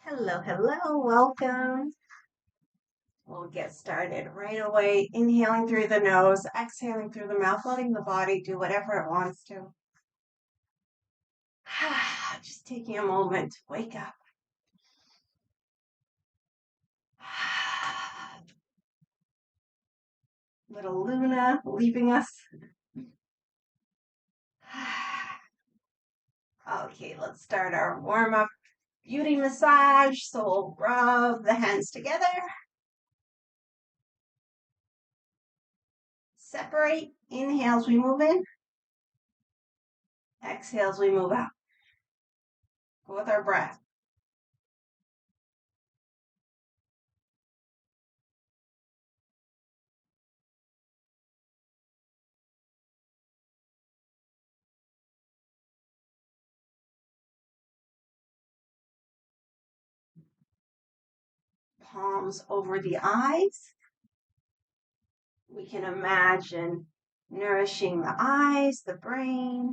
Hello, hello, welcome. We'll get started right away. Inhaling through the nose, exhaling through the mouth, letting the body do whatever it wants to. Just taking a moment to wake up. Little Luna leaving us. Okay, let's start our warm up beauty massage. So we'll rub the hands together. Separate. Inhales, we move in. Exhales, we move out. Go with our breath. Palms over the eyes. We can imagine nourishing the eyes, the brain.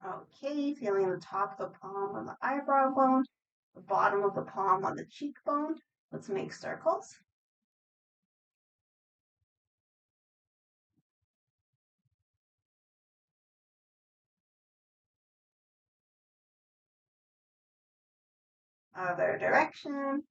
Okay, feeling the top of the palm on the eyebrow bone, the bottom of the palm on the cheekbone. Let's make circles. Other direction.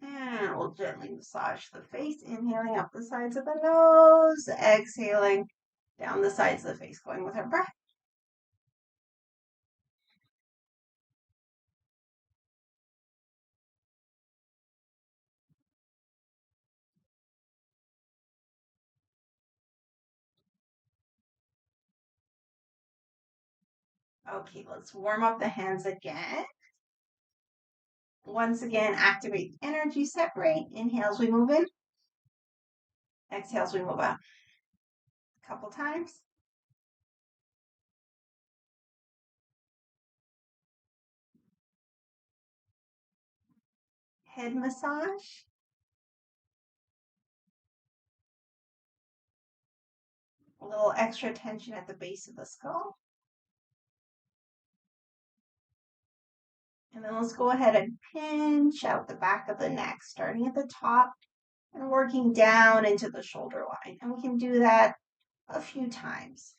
And we'll gently massage the face, inhaling up the sides of the nose, exhaling down the sides of the face, going with our breath. Okay, let's warm up the hands again. Once again, activate energy, separate. Inhales, we move in. Exhales, we move out. A couple times. Head massage. A little extra tension at the base of the skull. And then let's go ahead and pinch out the back of the neck, starting at the top and working down into the shoulder line. And we can do that a few times.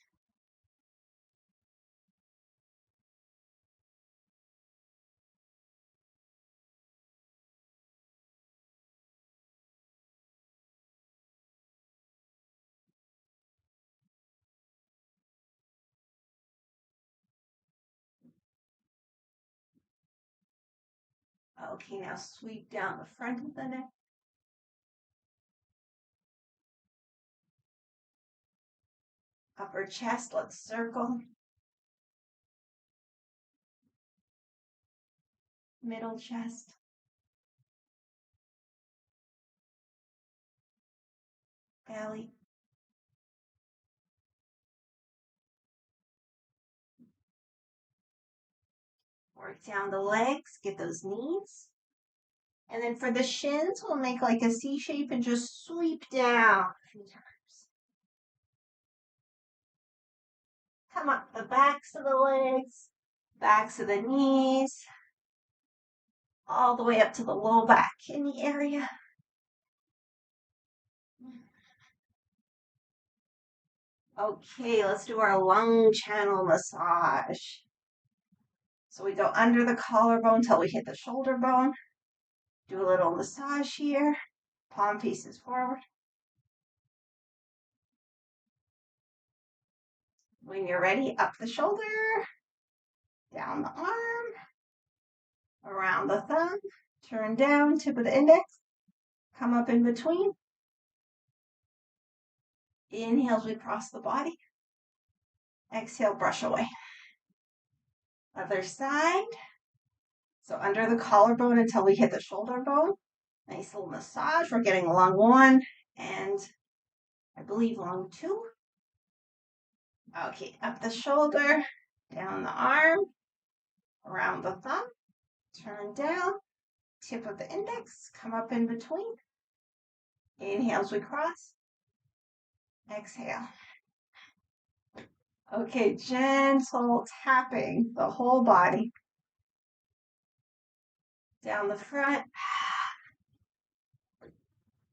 Okay, now sweep down the front of the neck. Upper chest, let's circle. Middle chest. Belly. Work down the legs, get those knees. And then for the shins, we'll make like a C shape and just sweep down a few times. Come up the backs of the legs, backs of the knees, all the way up to the low back kidney area. Okay, let's do our lung channel massage. So we go under the collarbone until we hit the shoulder bone. Do a little massage here. Palm faces forward. When you're ready, up the shoulder, down the arm, around the thumb, turn down, tip of the index, come up in between. Inhale as we cross the body. Exhale, brush away. Other side. So under the collarbone until we hit the shoulder bone. Nice little massage. We're getting lung 1 and I believe lung 2. Okay, up the shoulder, down the arm, around the thumb, turn down, tip of the index, come up in between. Inhale as we cross. Exhale. Okay, gentle tapping the whole body. Down the front,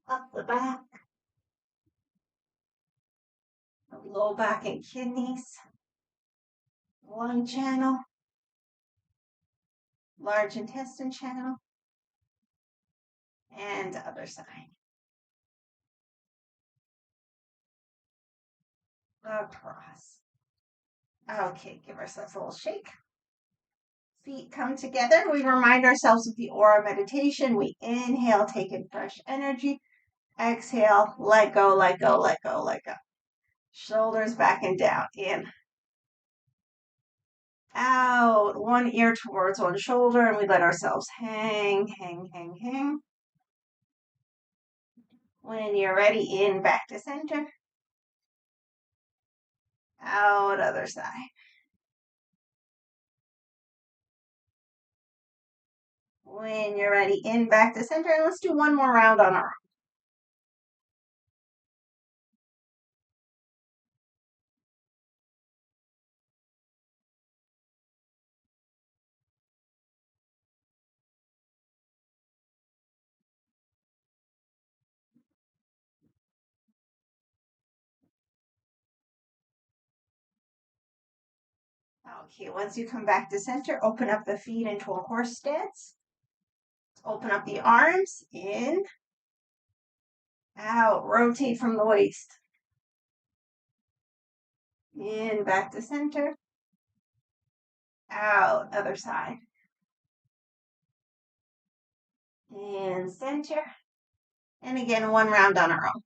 up the back, the low back and kidneys, lung channel, large intestine channel, and other side. Across. Okay, give ourselves a little shake. Feet come together. We remind ourselves of the aura meditation. We inhale, take in fresh energy. Exhale, let go, let go, let go, let go. Shoulders back and down. In. Out. One ear towards one shoulder, and we let ourselves hang, hang, hang, hang. When you're ready, in, back to center. Out, other side. When you're ready, in, back to center. And let's do one more round on our own. Okay, once you come back to center, open up the feet into a horse stance. Open up the arms, in, out, rotate from the waist. In, back to center. Out, other side. In, center. And again, one round on our own.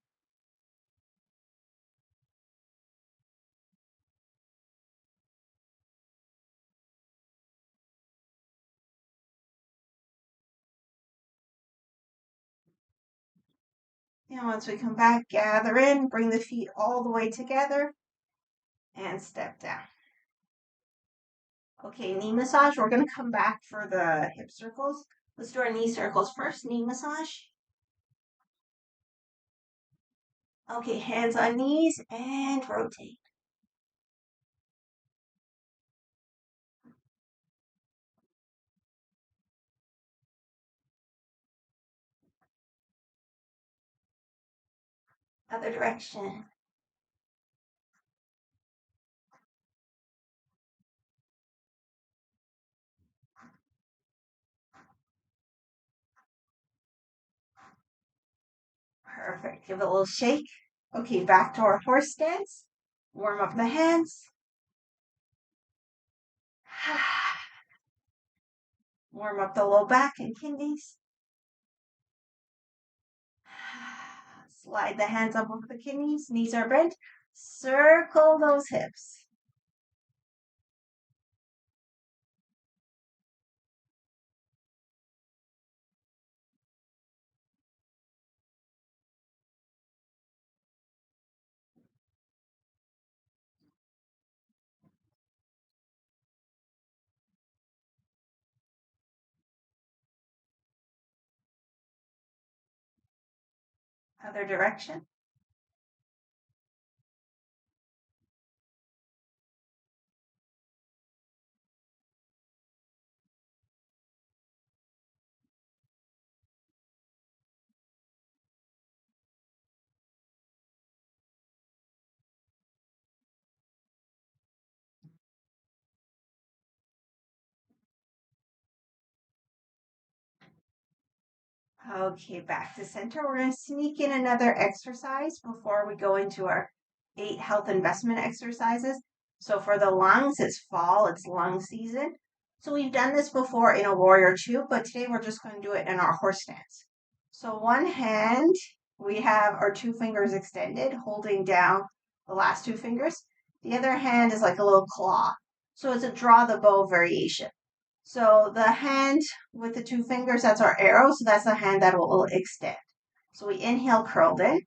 And once we come back, gather in, bring the feet all the way together, and step down. Okay, knee massage. We're going to come back for the hip circles. Let's do our knee circles first. Knee massage. Okay, hands on knees and rotate. Other direction. Perfect. Give it a little shake. Okay, back to our horse stance. Warm up the hands. Warm up the low back and kidneys. Slide the hands up over the kidneys. Knees are bent. Circle those hips. Other direction. Okay, back to center. We're going to sneak in another exercise before we go into our 8 health investment exercises. So for the lungs, it's fall, it's lung season. So we've done this before in a warrior 2, but today we're just going to do it in our horse stance. So one hand, we have our 2 fingers extended, holding down the last 2 fingers. The other hand is like a little claw. So it's a draw the bow variation. So the hand with the two fingers, that's our arrow. So that's the hand that will extend. So we inhale, curled in.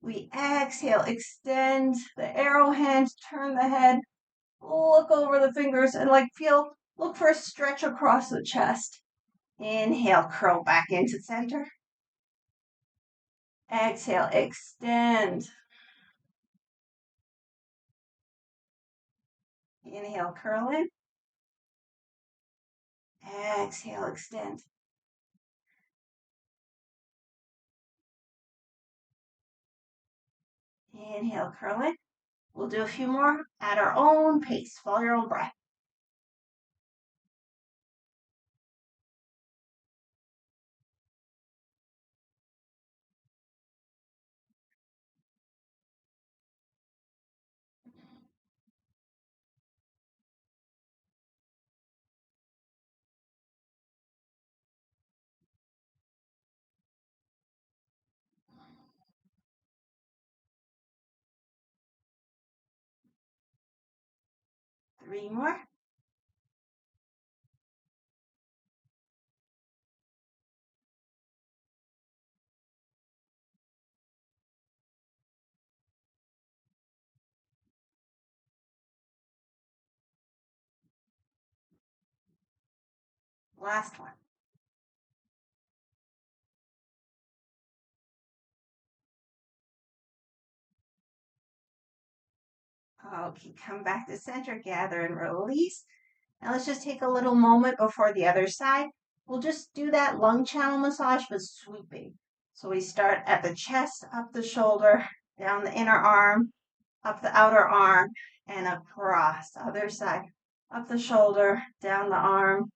We exhale, extend the arrow hand, turn the head, look over the fingers and look for a stretch across the chest. Inhale, curl back into center. Exhale, extend. Inhale, curl in. Exhale, extend. Inhale, curl in. We'll do a few more at our own pace. Follow your own breath. Three more. Last one. Okay, come back to center, gather and release. Now let's just take a little moment before the other side. We'll just do that lung channel massage, but sweeping. So we start at the chest, up the shoulder, down the inner arm, up the outer arm, and across. Other side, up the shoulder, down the arm,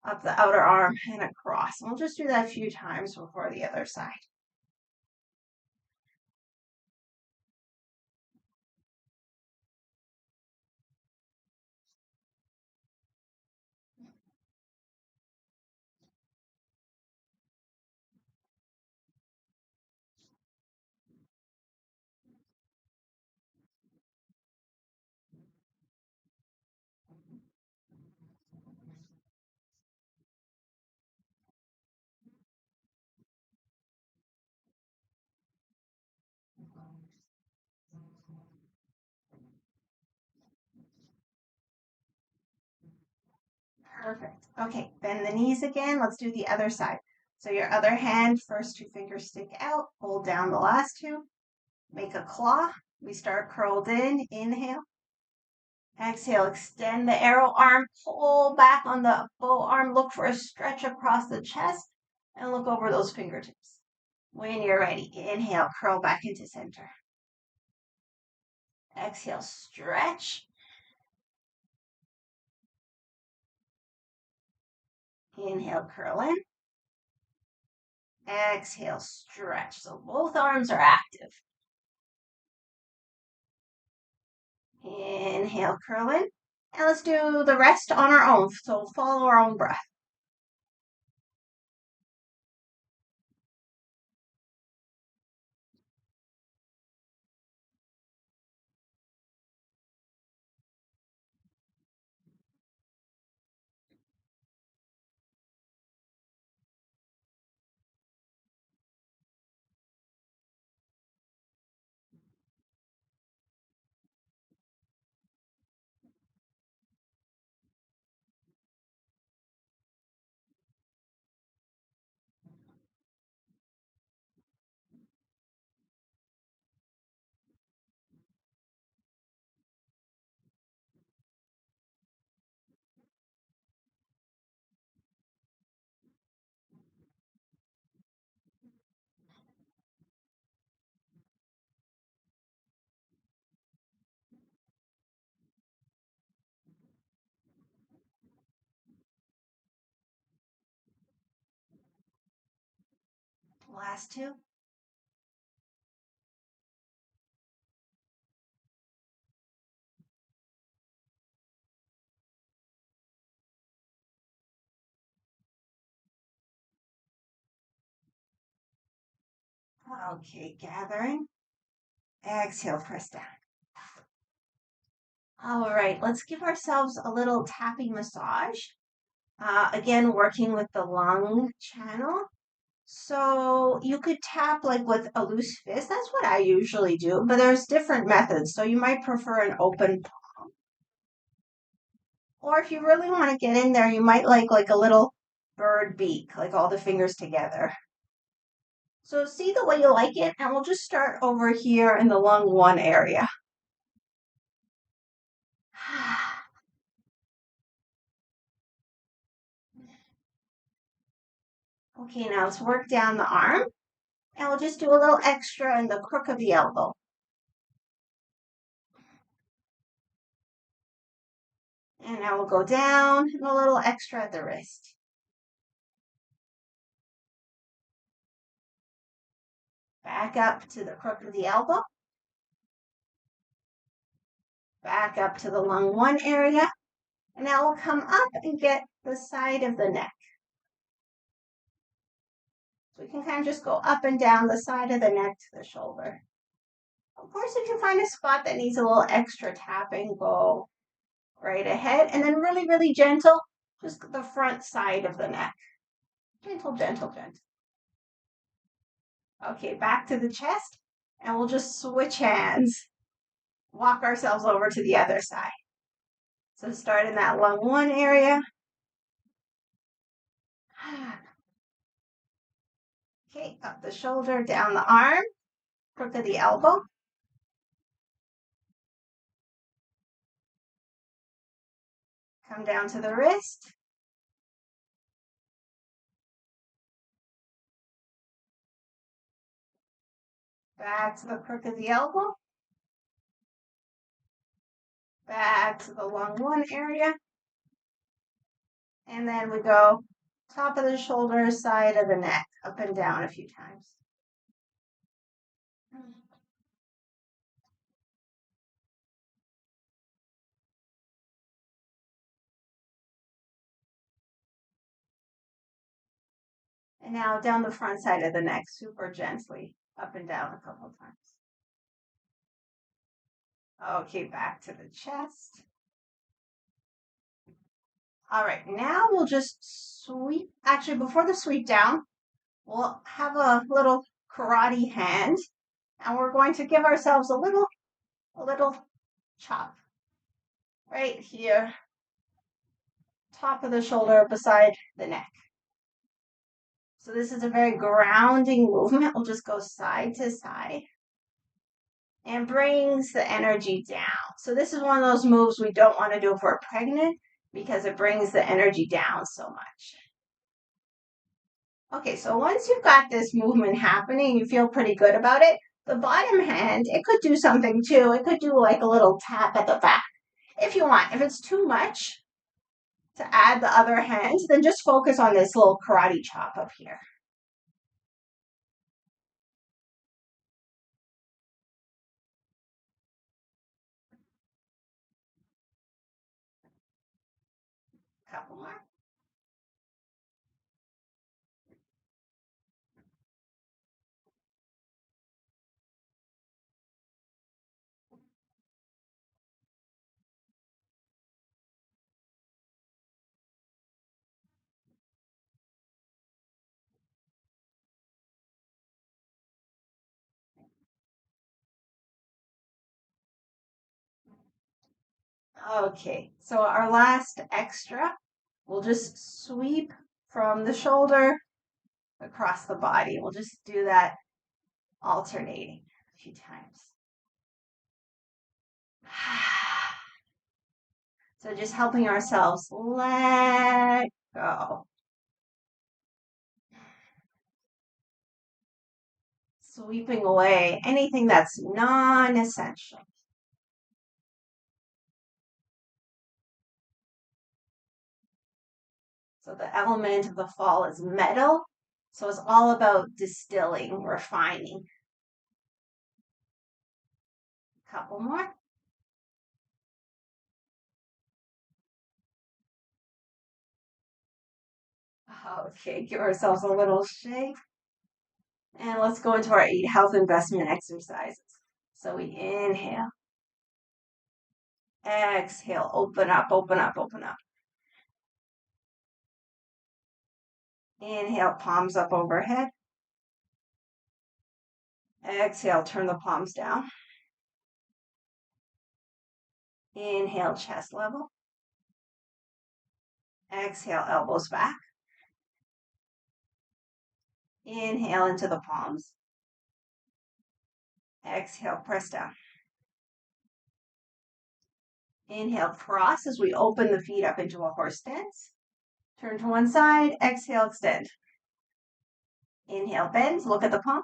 up the outer arm, and across. And we'll just do that a few times before the other side. Perfect. Okay, bend the knees again. Let's do the other side. So your other hand, first two fingers stick out, hold down the last two, make a claw. We start curled in, inhale. Exhale, extend the arrow arm, pull back on the bow arm, look for a stretch across the chest, and look over those fingertips. When you're ready, inhale, curl back into center. Exhale, stretch. Inhale, curl in. Exhale, stretch. So both arms are active. Inhale, curl in. And let's do the rest on our own. So follow our own breath. Last two. Okay, gathering. Exhale, press down. All right, let's give ourselves a little tapping massage. Again, working with the lung channel. So you could tap like with a loose fist. That's what I usually do, but there's different methods. So you might prefer an open palm. Or if you really want to get in there, you might like a little bird beak, like all the fingers together. So see the way you like it, and we'll just start over here in the lung 1 area. Okay, now let's work down the arm, and we'll just do a little extra in the crook of the elbow. And now we'll go down and a little extra at the wrist. Back up to the crook of the elbow. Back up to the lung 1 area. And now we'll come up and get the side of the neck. So we can kind of just go up and down the side of the neck to the shoulder. Of course, if you find a spot that needs a little extra tapping, go right ahead. And then really, really gentle, just the front side of the neck. Gentle, gentle, gentle. Okay, back to the chest. And we'll just switch hands. Walk ourselves over to the other side. So start in that lung 1 area. Okay, up the shoulder, down the arm, crook of the elbow. Come down to the wrist. Back to the crook of the elbow. Back to the lung 1 area. And then we go top of the shoulder, side of the neck, up and down a few times. And now down the front side of the neck, super gently, up and down a couple times. Okay, back to the chest. All right, now we'll just sweep. Actually, before the sweep down, we'll have a little karate hand, and we're going to give ourselves a little chop right here, top of the shoulder beside the neck. So this is a very grounding movement. We'll just go side to side and brings the energy down. So this is one of those moves we don't want to do if we're pregnant because it brings the energy down so much. Okay, so once you've got this movement happening, you feel pretty good about it. The bottom hand, it could do something too. It could do like a little tap at the back if you want. If it's too much to add the other hand, then just focus on this little karate chop up here. Couple more. Okay, so our last extra, we'll just sweep from the shoulder across the body. We'll just do that alternating a few times. So just helping ourselves let go. Sweeping away anything that's non-essential. So the element of the fall is metal. So it's all about distilling, refining. Couple more. Okay, give ourselves a little shake. And let's go into our 8 health investment exercises. So we inhale. Exhale, open up, open up, open up. Inhale, palms up overhead. Exhale, turn the palms down. Inhale, chest level. Exhale, elbows back. Inhale into the palms. Exhale, press down. Inhale, cross as we open the feet up into a horse stance. Turn to one side. Exhale, extend. Inhale, bend. Look at the palm.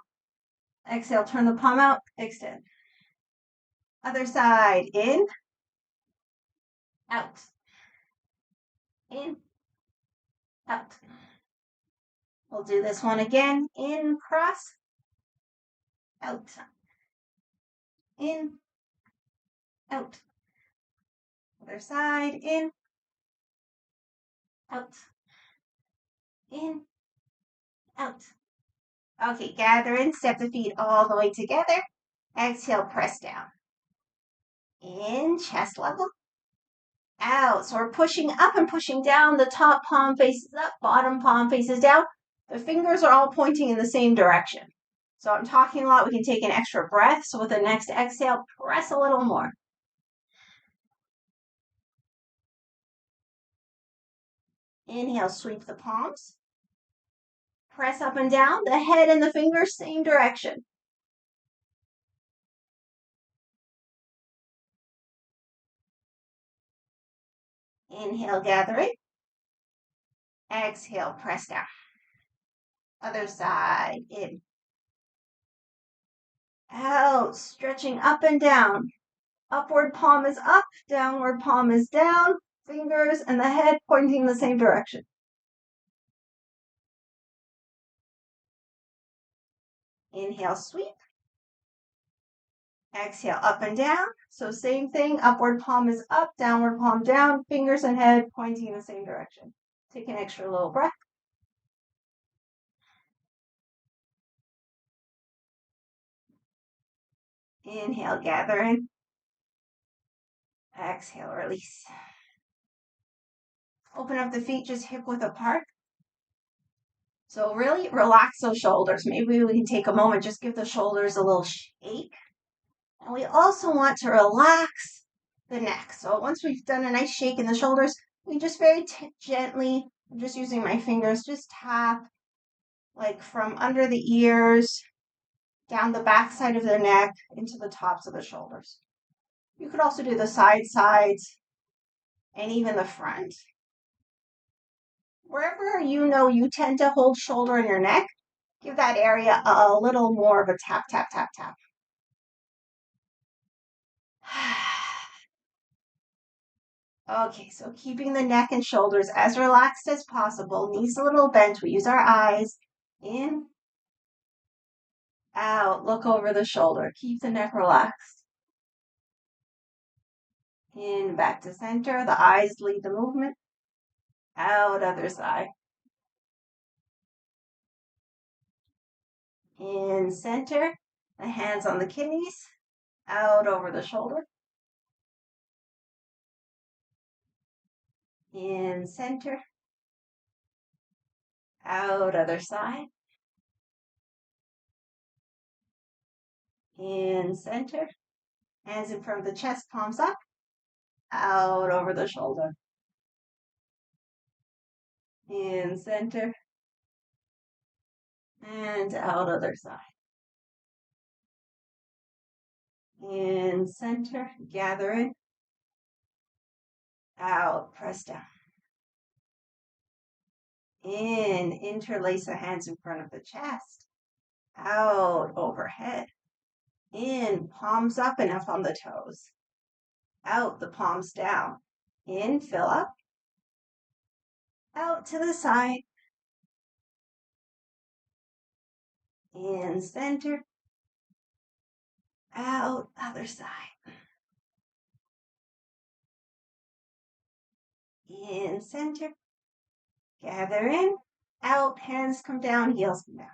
Exhale, turn the palm out. Extend. Other side. In. Out. In. Out. We'll do this one again. In, cross. Out. In. Out. Other side. In. Out. In. Out. Okay, gather in. Step the feet all the way together. Exhale, press down. In, chest level. Out. So we're pushing up and pushing down. The top palm faces up, bottom palm faces down. The fingers are all pointing in the same direction. So I'm talking a lot. We can take an extra breath. So with the next exhale, press a little more. Inhale, sweep the palms. Press up and down. The head and the fingers, same direction. Inhale, gather it. Exhale, press down. Other side, in. Out, stretching up and down. Upward palm is up, downward palm is down. Fingers and the head pointing the same direction. Inhale, sweep. Exhale, up and down. So same thing, upward palm is up, downward palm down, fingers and head pointing in the same direction. Take an extra little breath. Inhale, gather in. Exhale, release. Open up the feet just hip width apart. So really relax those shoulders. Maybe we can take a moment, just give the shoulders a little shake. And we also want to relax the neck. So once we've done a nice shake in the shoulders, we just very gently, I'm just using my fingers, just tap like from under the ears, down the back side of the neck, into the tops of the shoulders. You could also do the sides, and even the front. Wherever you know you tend to hold shoulder in your neck, give that area a little more of a tap, tap, tap, tap. Okay, so keeping the neck and shoulders as relaxed as possible, knees a little bent, we use our eyes, in, out, look over the shoulder, keep the neck relaxed. In, back to center, the eyes lead the movement, out, other side. In, center, the hands on the kidneys, out over the shoulder. In, center, out, other side. In, center, hands in front of the chest, palms up, out over the shoulder. In, center, and out, other side. In, center, gather in, out, press down. In, interlace the hands in front of the chest, out, overhead. In, palms up and up on the toes. Out, the palms down. In, fill up. Out to the side. In, center. Out, other side. In, center. Gather in. Out, hands come down, heels come down.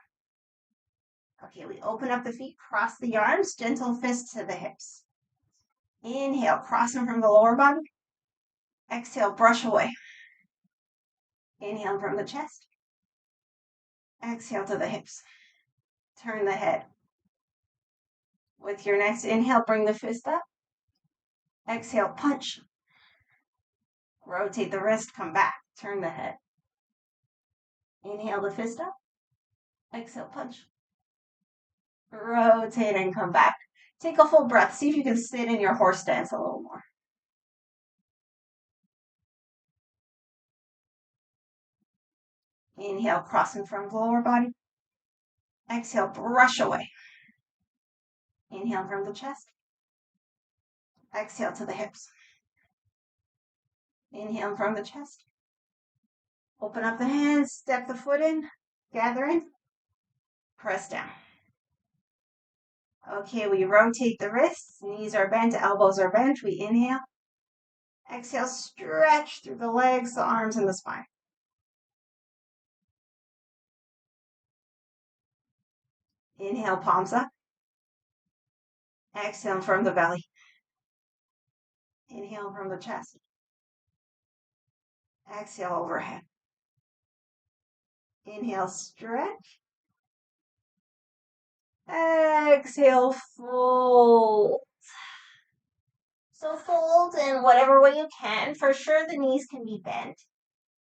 Okay, we open up the feet, cross the arms, gentle fist to the hips. Inhale, cross them from the lower body. Exhale, brush away. Inhale from the chest. Exhale to the hips. Turn the head. With your next inhale, bring the fist up. Exhale, punch. Rotate the wrist, come back. Turn the head. Inhale the fist up. Exhale, punch. Rotate and come back. Take a full breath. See if you can sit in your horse stance a little more. Inhale, cross in front of the lower body. Exhale, brush away. Inhale from the chest. Exhale to the hips. Inhale from the chest. Open up the hands, step the foot in, gather in, press down. Okay, we rotate the wrists, knees are bent, elbows are bent. We inhale. Exhale, stretch through the legs, the arms, and the spine. Inhale, palms up. Exhale from the belly. Inhale from the chest. Exhale overhead. Inhale, stretch. Exhale, fold. So fold in whatever way you can. For sure, the knees can be bent.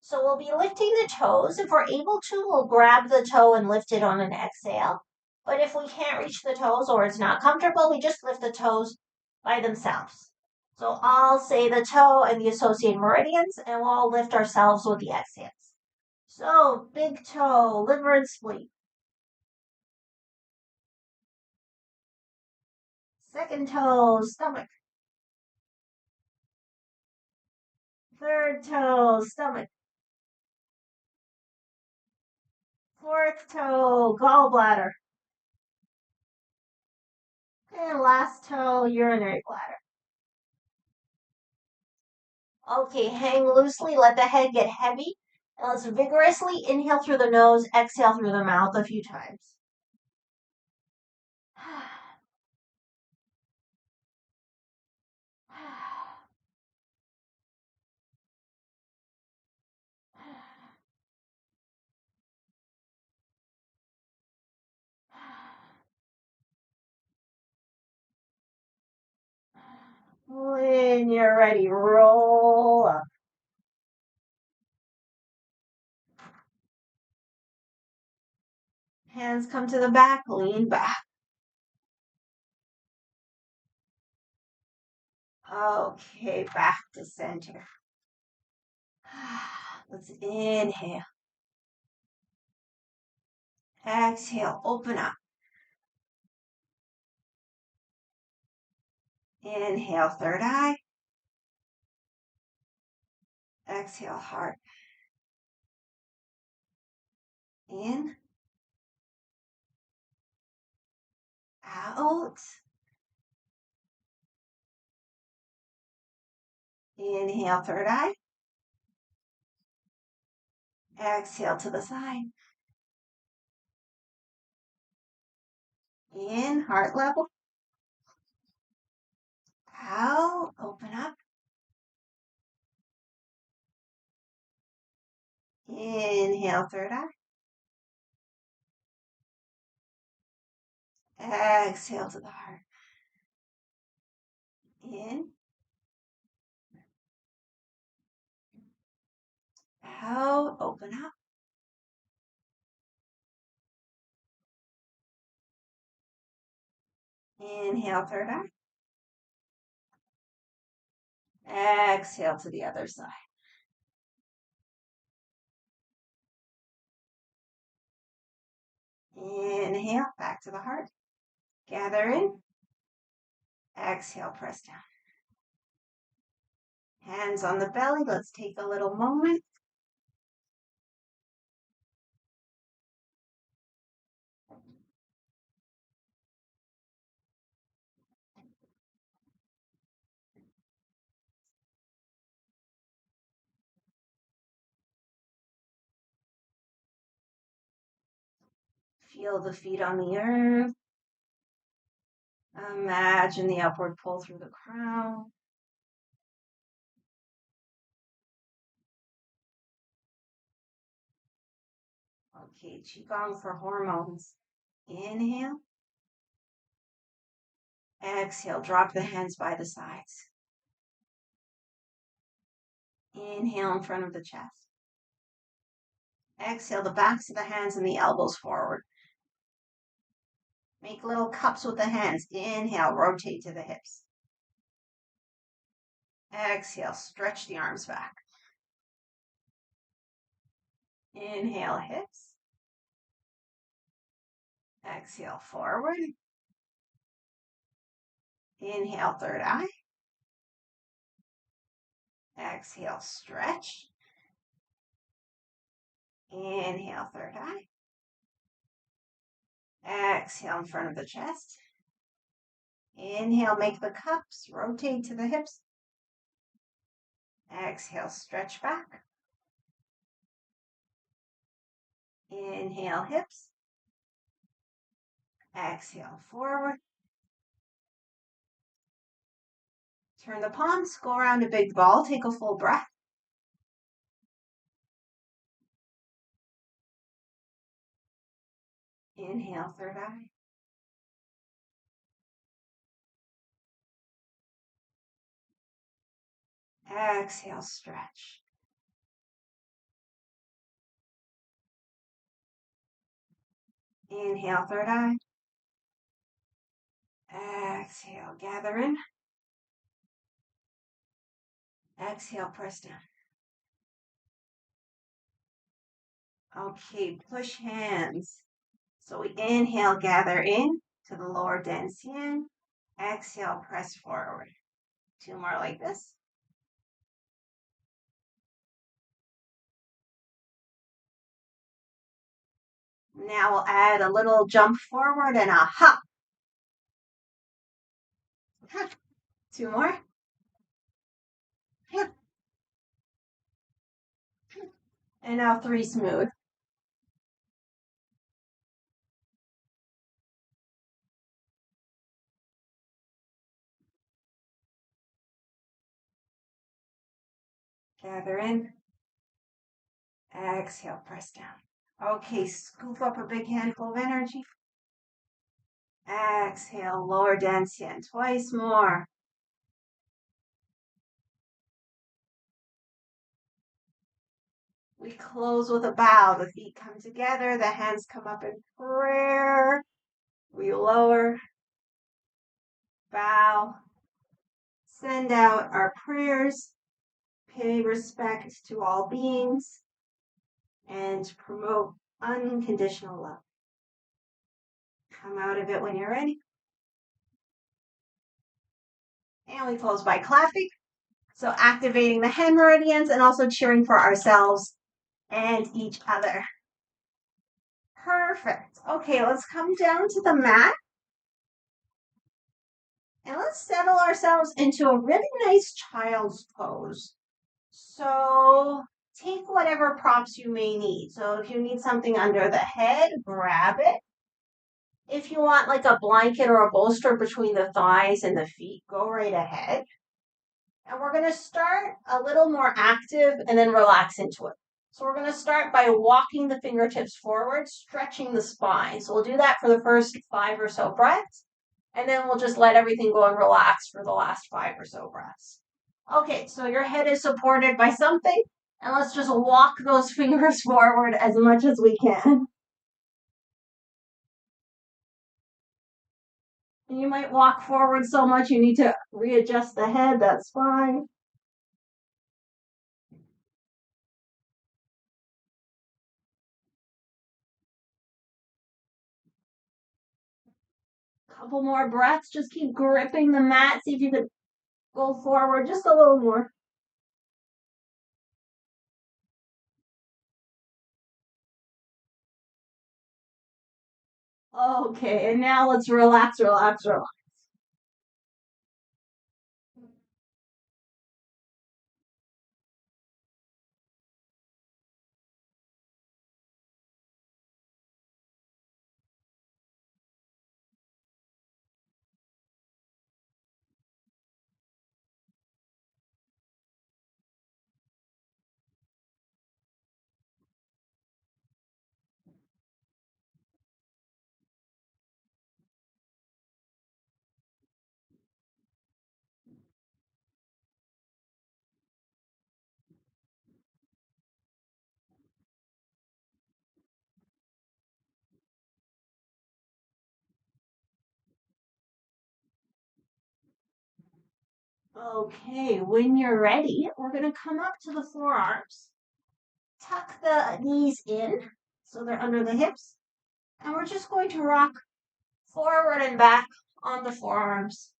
So we'll be lifting the toes. If we're able to, we'll grab the toe and lift it on an exhale. But if we can't reach the toes or it's not comfortable, we just lift the toes by themselves. So I'll say the toe and the associated meridians, and we'll all lift ourselves with the exhales. So big toe, liver and spleen. Second toe, stomach. Third toe, stomach. Fourth toe, gallbladder. And last toe, urinary bladder. Okay, hang loosely, let the head get heavy. And let's vigorously inhale through the nose, exhale through the mouth a few times. When you're ready, roll up. Hands come to the back, lean back. Okay, back to center. Let's inhale. Exhale, open up. Inhale, third eye. Exhale, heart. In. Out. Inhale, third eye. Exhale to the side. In, heart level. Out, open up. Inhale, third eye. Exhale to the heart. In. Out, open up. Inhale, third eye. Exhale to the other side. Inhale, back to the heart. Gather in. Exhale, press down. Hands on the belly. Let's take a little moment. Feel the feet on the earth. Imagine the upward pull through the crown. Okay, Qi Gong for hormones. Inhale. Exhale, drop the hands by the sides. Inhale in front of the chest. Exhale, the backs of the hands and the elbows forward. Make little cups with the hands. Inhale, rotate to the hips. Exhale, stretch the arms back. Inhale, hips. Exhale, forward. Inhale, third eye. Exhale, stretch. Inhale, third eye. Exhale in front of the chest. Inhale, make the cups, rotate to the hips. Exhale, stretch back. Inhale, hips. Exhale, forward. Turn the palms, go around a big ball, take a full breath. Inhale, third eye. Exhale, stretch. Inhale, third eye. Exhale, gather in. Exhale, press down. Okay, push hands. So we inhale, gather in to the lower dantian. Exhale, press forward. Two more like this. Now we'll add a little jump forward and a hop. Two more. And now three smooth. Gather in. Exhale, press down. Okay, scoop up a big handful of energy. Exhale, lower dantian. Twice more. We close with a bow. The feet come together. The hands come up in prayer. We lower, bow, send out our prayers, pay respect to all beings, and promote unconditional love. Come out of it when you're ready. And we close by clapping. So activating the hand meridians and also cheering for ourselves and each other. Perfect. Okay, let's come down to the mat. And let's settle ourselves into a really nice child's pose. So take whatever props you may need. So if you need something under the head, grab it. If you want like a blanket or a bolster between the thighs and the feet, go right ahead. And we're going to start a little more active and then relax into it. So we're going to start by walking the fingertips forward, stretching the spine. So we'll do that for the first 5 or so breaths. And then we'll just let everything go and relax for the last 5 or so breaths. Okay, so your head is supported by something. And let's just walk those fingers forward as much as we can. And you might walk forward so much you need to readjust the head. That's fine. Couple more breaths. Just keep gripping the mat. See if you can go forward just a little more. Okay, and now let's relax, relax, relax. Okay, when you're ready, we're going to come up to the forearms, tuck the knees in so they're under the hips, and we're just going to rock forward and back on the forearms.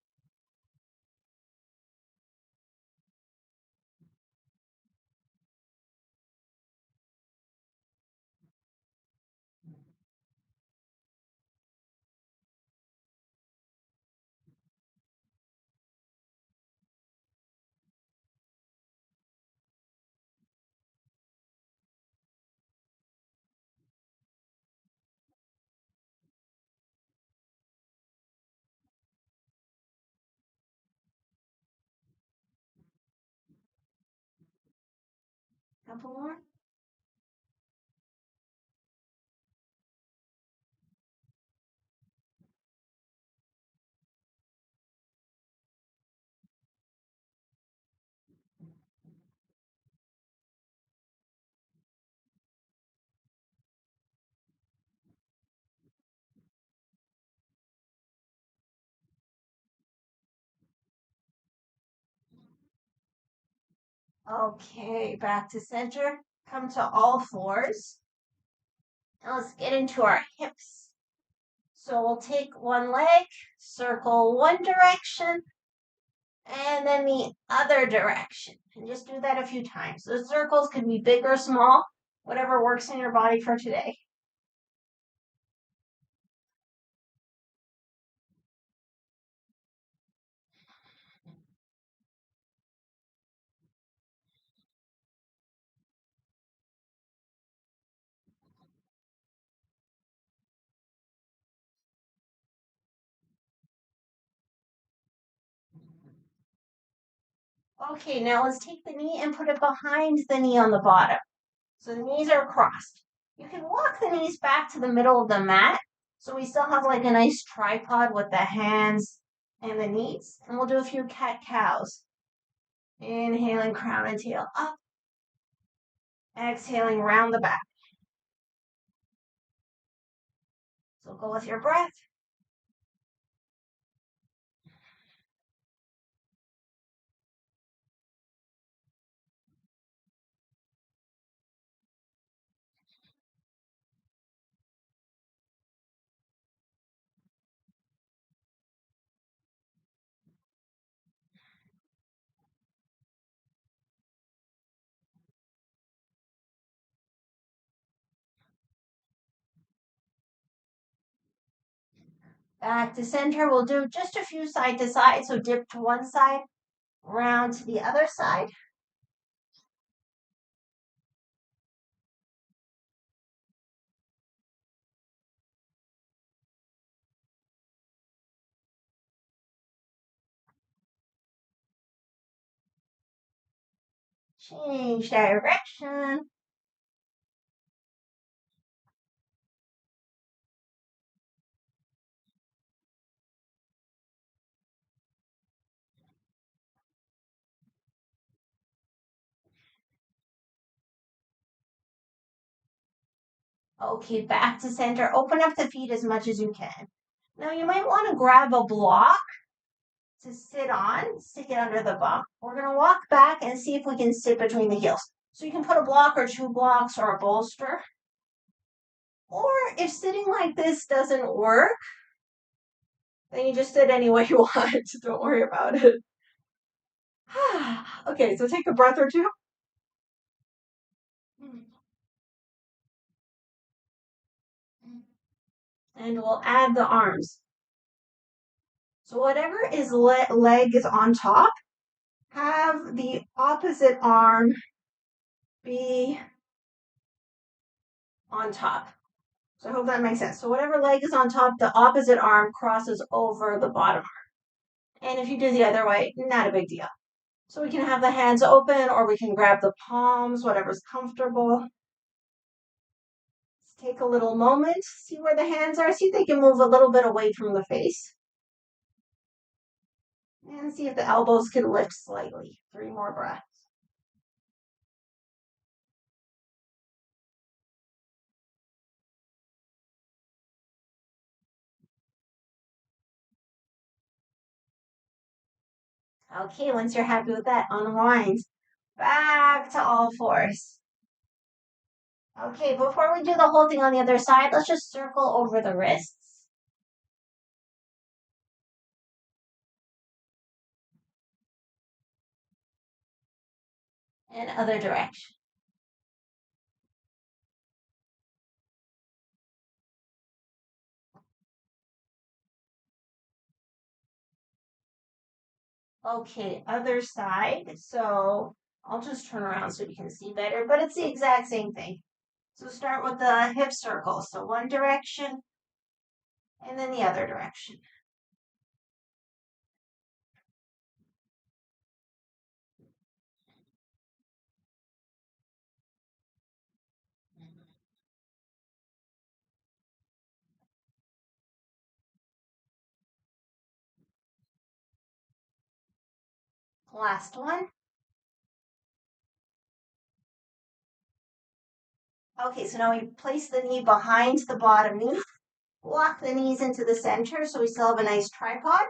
Couple more. Okay, back to center. Come to all fours. Now let's get into our hips. So we'll take one leg, circle one direction, and then the other direction. And just do that a few times. The circles can be big or small, whatever works in your body for today. Okay, now let's take the knee and put it behind the knee on the bottom. So the knees are crossed. You can walk the knees back to the middle of the mat. So we still have like a nice tripod with the hands and the knees. And we'll do a few cat-cows. Inhaling crown and tail up. Exhaling round the back. So go with your breath. Back to center. We'll do just a few side to side. So dip to one side, round to the other side. Change direction. Okay, back to center. Open up the feet as much as you can. Now you might want to grab a block to sit on, stick it under the bum. We're going to walk back and see if we can sit between the heels. So you can put a block or two blocks or a bolster. Or if sitting like this doesn't work, then you just sit any way you want. Don't worry about it. Okay, so take a breath or two. And we'll add the arms. So whatever is leg is on top, have the opposite arm be on top. So I hope that makes sense. So whatever leg is on top, the opposite arm crosses over the bottom arm. And if you do the other way, not a big deal. So we can have the hands open or we can grab the palms, whatever's comfortable. Let's take a little moment, see where the hands are, see if they can move a little bit away from the face. And see if the elbows can lift slightly. 3 more breaths. Okay, once you're happy with that, unwind. Back to all fours. Okay, before we do the whole thing on the other side, let's just circle over the wrists. And other direction. Okay, other side. So I'll just turn around so you can see better, but it's the exact same thing. So start with the hip circle. So one direction and then the other direction. Last one. Okay, so now we place the knee behind the bottom knee, lock the knees into the center so we still have a nice tripod,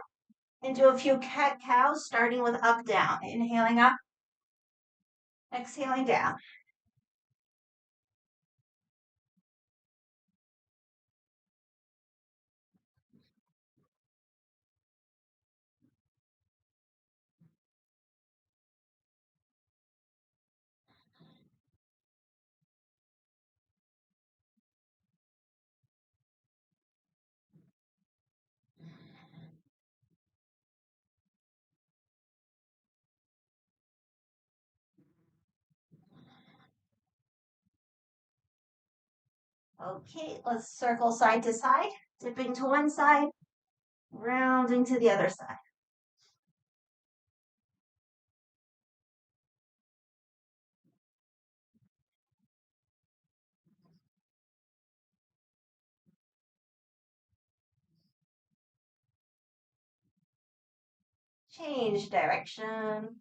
and do a few cat cows starting with up down. Inhaling up, exhaling down. Okay, let's circle side to side, dipping to one side, rounding to the other side. Change direction.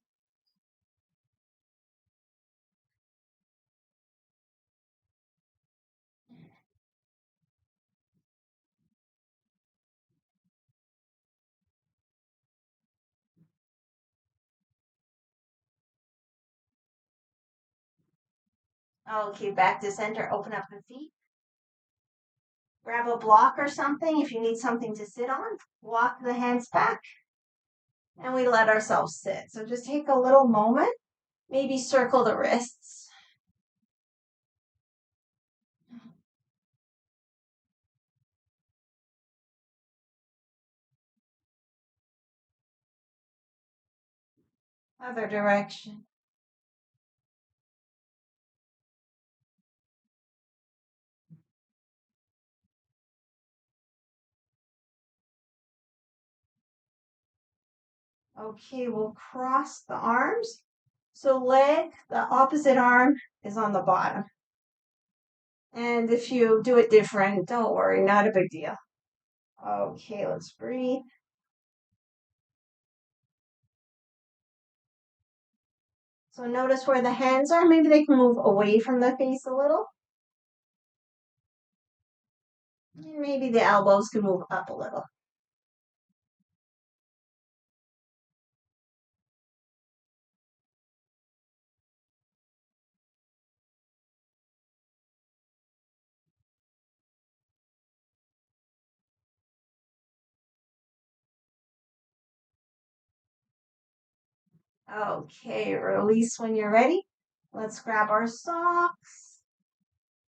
Okay, back to center, open up the feet. Grab a block or something if you need something to sit on. Walk the hands back, and we let ourselves sit. So just take a little moment, maybe circle the wrists. Other direction. Okay, we'll cross the arms. So the opposite arm is on the bottom. And if you do it different, don't worry, not a big deal. Okay, let's breathe. So notice where the hands are. Maybe they can move away from the face a little. And maybe the elbows can move up a little. Okay, release when you're ready. Let's grab our socks.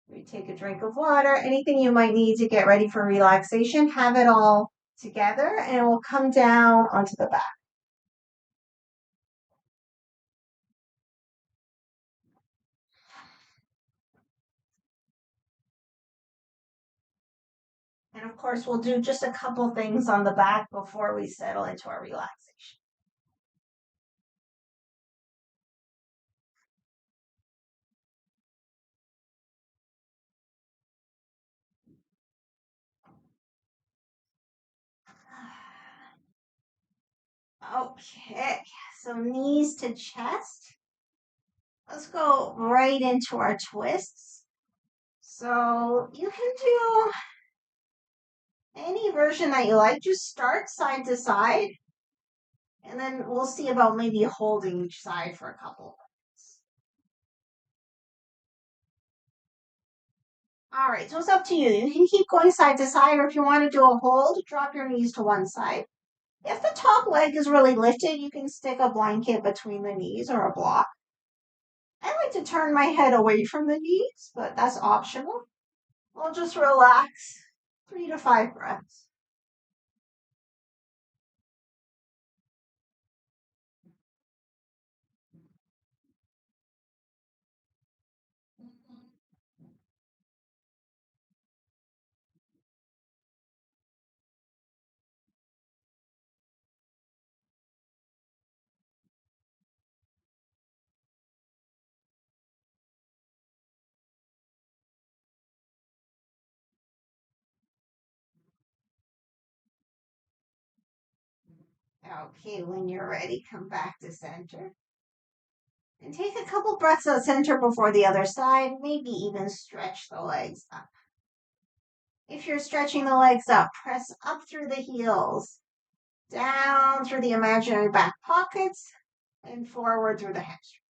We take a drink of water, anything you might need to get ready for relaxation. Have it all together and we'll come down onto the back. And of course, we'll do just a couple things on the back before we settle into our relaxation. Okay, so knees to chest. Let's go right into our twists. So you can do any version that you like. Just start side to side And then we'll see about maybe holding each side for a couple minutes. All right, so it's up to you. You can keep going side to side, or if you want to do a hold, drop your knees to one side. If the top leg is really lifted, you can stick a blanket between the knees or a block. I like to turn my head away from the knees, but that's optional. We'll just relax 3 to 5 breaths. Okay, when you're ready, come back to center. And take a couple breaths at center before the other side, maybe even stretch the legs up. If you're stretching the legs up, press up through the heels, down through the imaginary back pockets, and forward through the hamstrings.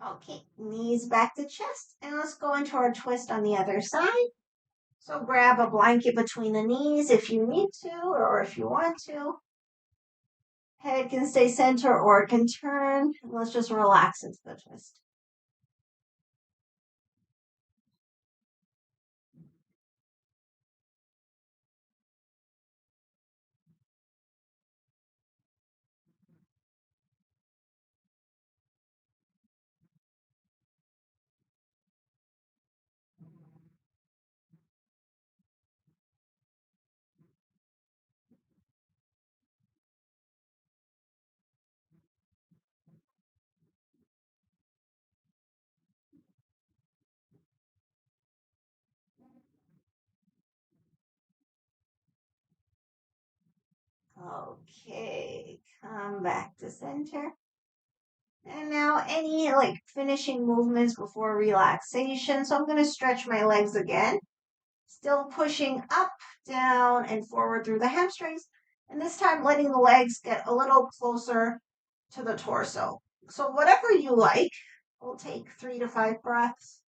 Okay, knees back to chest, and let's go into our twist on the other side. So grab a blanket between the knees if you need to, or if you want to. Head can stay center or it can turn. Let's just relax into the twist. Okay, come back to center. And now any like finishing movements before relaxation. So I'm going to stretch my legs again. Still pushing up, down, and forward through the hamstrings. And this time letting the legs get a little closer to the torso. So whatever you like, we'll take 3 to 5 breaths.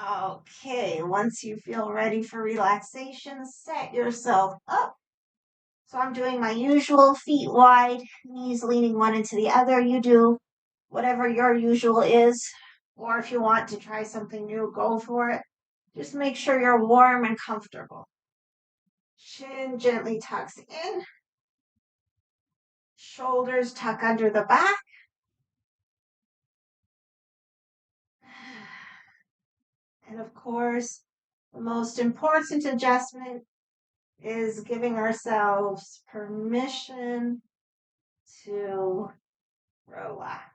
Okay, once you feel ready for relaxation, set yourself up. So I'm doing my usual feet wide, knees leaning one into the other. You do whatever your usual is, or if you want to try something new, go for it. Just make sure you're warm and comfortable. Chin gently tucks in, shoulders tuck under the back. And of course, the most important adjustment is giving ourselves permission to relax.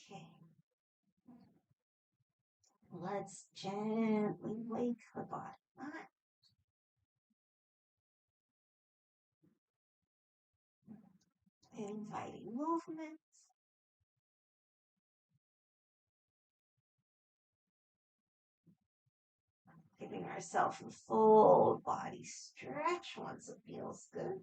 Okay. Let's gently wake the body up. Inviting movements. Giving ourselves a full body stretch once it feels good.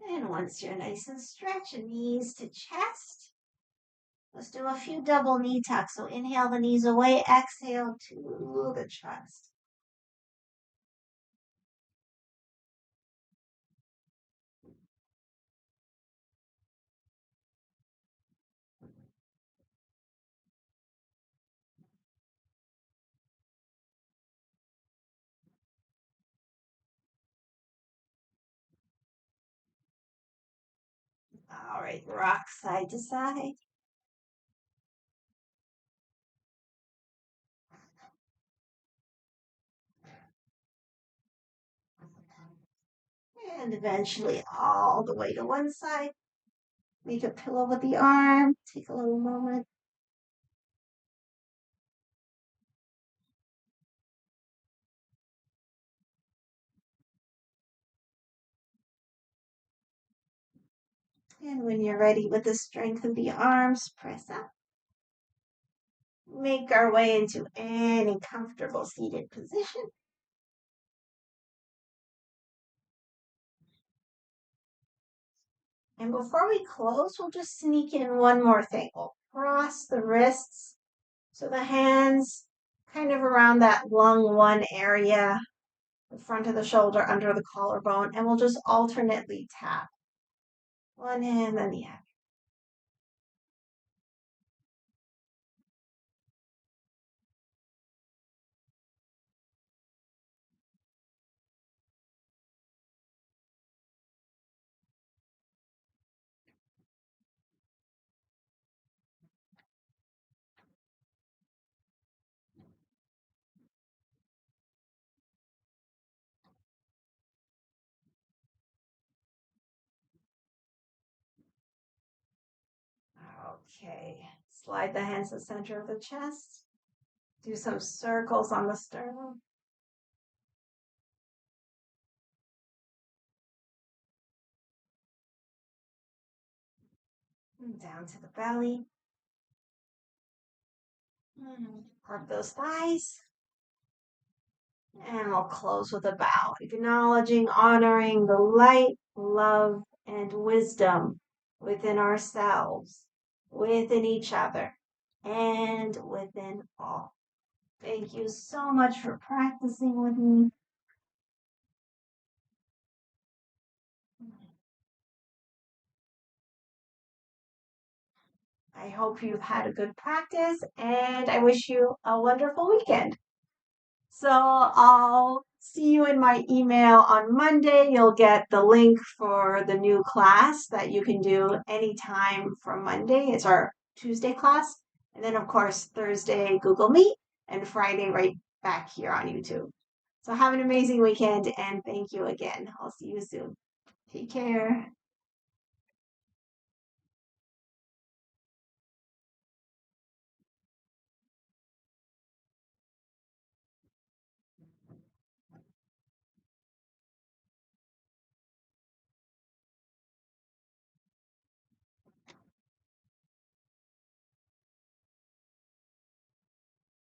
And once you're nice and stretched, knees to chest. Let's do a few double knee tucks. So inhale the knees away, exhale to the chest. All right, rock side to side. And eventually all the way to one side. Make a pillow with the arm. Take a little moment. And when you're ready with the strength of the arms, press up. Make our way into any comfortable seated position. And before we close, we'll just sneak in one more thing. We'll cross the wrists so the hands kind of around that lung one area, the front of the shoulder, under the collarbone, and we'll just alternately tap one hand then the other. Okay, slide the hands to the center of the chest. Do some circles on the sternum. And down to the belly. Hug those thighs. And we'll close with a bow, acknowledging, honoring the light, love, and wisdom within ourselves, within each other, and within all. Thank you so much for practicing with me. I hope you've had a good practice, and I wish you a wonderful weekend. So I'll see you in my email on Monday. You'll get the link for the new class that you can do anytime from Monday. It's our Tuesday class. And then, of course, Thursday, Google Meet, and Friday, right back here on YouTube. So have an amazing weekend, and thank you again. I'll see you soon. Take care.